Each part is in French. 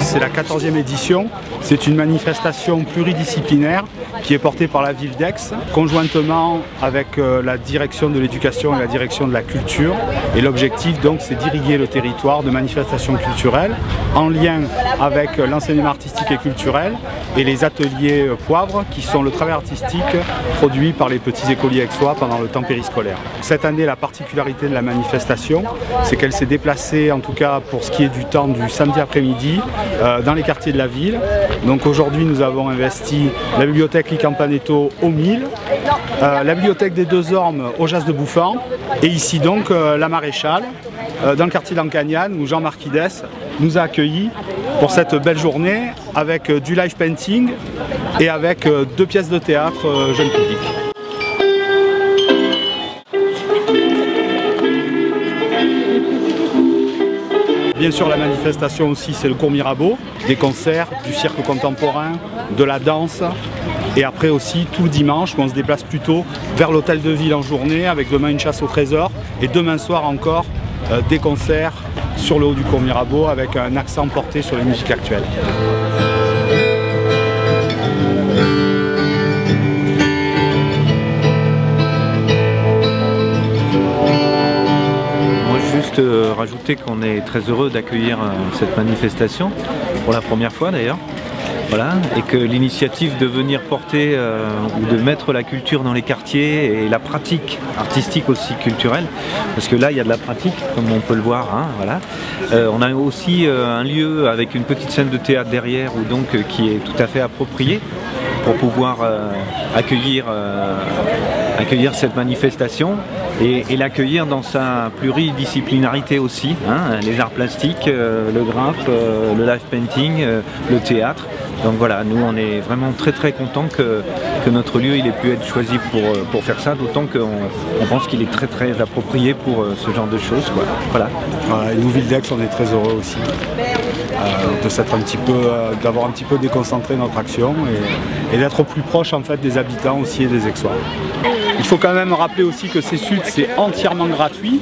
c'est la 14e édition. C'est une manifestation pluridisciplinaire qui est portée par la ville d'Aix, conjointement avec la direction de l'éducation et la direction de la culture. Et l'objectif donc c'est d'irriguer le territoire de manifestations culturelles en lien avec l'enseignement artistique et culturel et les ateliers poivre qui sont le travail artistique produit par les petits écoliers aixois pendant le temps périscolaire. Cette année, la particularité de la manifestation, c'est qu'elle s'est déplacée, en tout cas pour ce qui est du temps du samedi après-midi, dans les quartiers de la ville. Donc aujourd'hui, nous avons investi la bibliothèque Licampanetto au Mille, la bibliothèque des Deux Ormes au Jas de Bouffan, et ici donc la Maréchale, dans le quartier d'Ancagnane, où Jean Marquides nous a accueillis pour cette belle journée avec du live painting et avec 2 pièces de théâtre jeune public. Bien sûr, la manifestation aussi, c'est le cours Mirabeau, des concerts, du cirque contemporain, de la danse. Et après aussi, tout le dimanche, on se déplace plutôt vers l'hôtel de ville en journée, avec demain une chasse au trésor. Et demain soir encore, des concerts sur le haut du cours Mirabeau, avec un accent porté sur les musiques actuelles. Juste rajouter qu'on est très heureux d'accueillir cette manifestation, pour la première fois d'ailleurs, voilà, et que l'initiative de venir porter ou de mettre la culture dans les quartiers et la pratique artistique aussi culturelle, parce que là il y a de la pratique comme on peut le voir, hein, voilà. On a aussi un lieu avec une petite scène de théâtre derrière, ou donc qui est tout à fait approprié pour pouvoir accueillir cette manifestation et l'accueillir dans sa pluridisciplinarité aussi, hein, les arts plastiques, le graphe, le live painting, le théâtre. Donc voilà, nous on est vraiment très contents que notre lieu il ait pu être choisi pour faire ça, d'autant qu'on pense qu'il est très approprié pour ce genre de choses, quoi. Voilà. Et nous, Ville d'Aix, on est très heureux aussi de s'être d'avoir un petit peu déconcentré notre action et d'être plus proche en fait des habitants aussi et des Aixois. Il faut quand même rappeler aussi que ces Sud c'est entièrement gratuit,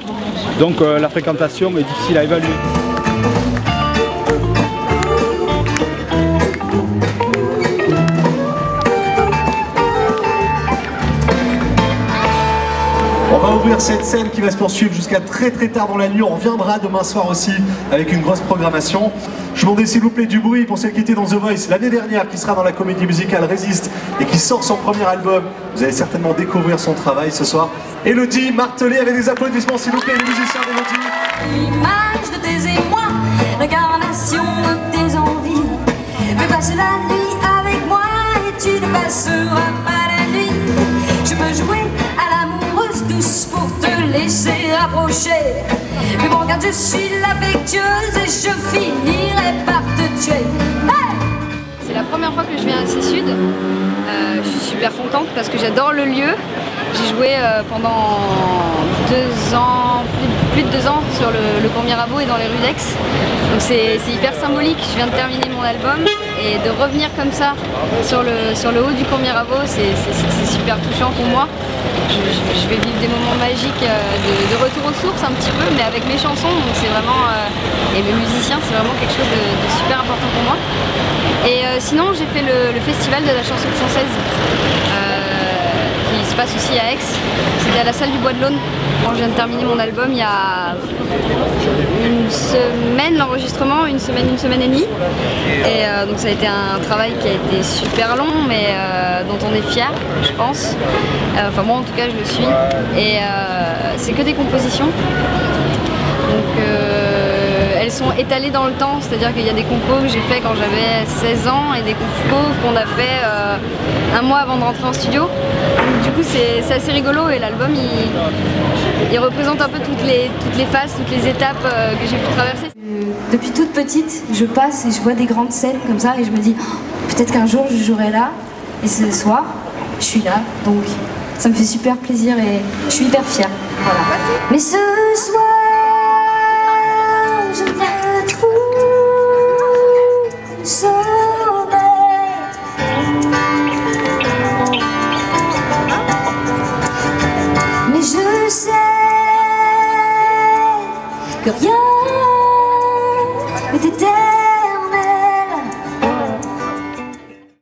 donc la fréquentation est difficile à évaluer. On va ouvrir cette scène qui va se poursuivre jusqu'à très tard dans la nuit. On reviendra demain soir aussi avec une grosse programmation. Je vous demandais s'il vous plaît du bruit pour celle qui était dans The Voice l'année dernière, qui sera dans la comédie musicale Résiste et qui sort son premier album. Vous allez certainement découvrir son travail ce soir. Élodie Martelet, avec des applaudissements s'il vous plaît, les musiciens d'Élodie. L'image de tes émois, l'incarnation de tes envies. Mais passe la nuit avec moi et tu ne passeras pas la nuit. Je peux jouer à l'amoureuse douce pour te laisser approcher. Mais bon, regarde, je suis l'affectueuse et je finirai par te tuer. Hey! C'est la première fois que je viens à Cesud. Je suis super contente parce que j'adore le lieu. J'ai joué pendant 2 ans, plus de 2 ans sur le cours Mirabeau et dans les rues d'Aix. Donc c'est hyper symbolique. Je viens de terminer mon album et de revenir comme ça sur le haut du cours Mirabeau, c'est super touchant pour moi. Je vais vivre des moments magiques de retour aux sources un petit peu, mais avec mes chansons, donc c'est vraiment, et mes musiciens, c'est vraiment quelque chose de super important pour moi. Et sinon, j'ai fait le festival de la chanson française qui se passe aussi à Aix. C'était à la salle du Bois de l'Aune. Je viens de terminer mon album il y a une semaine, l'enregistrement, une semaine et demie. Et donc ça a été un travail qui a été super long, mais dont on est fier, je pense. Enfin moi en tout cas je le suis. Et c'est que des compositions. Donc elles sont étalées dans le temps, c'est-à-dire qu'il y a des compos que j'ai fait quand j'avais 16 ans et des compos qu'on a fait un mois avant de rentrer en studio. Donc, du coup c'est assez rigolo et l'album il représente un peu toutes les phases, toutes les étapes que j'ai pu traverser. Depuis toute petite, je passe et je vois des grandes scènes comme ça et je me dis oh, peut-être qu'un jour je jouerai là. Et ce soir, je suis là, donc ça me fait super plaisir et je suis hyper fière. Voilà. Mais ce soir, je me trouve sommeil. Mais je sais que rien n'était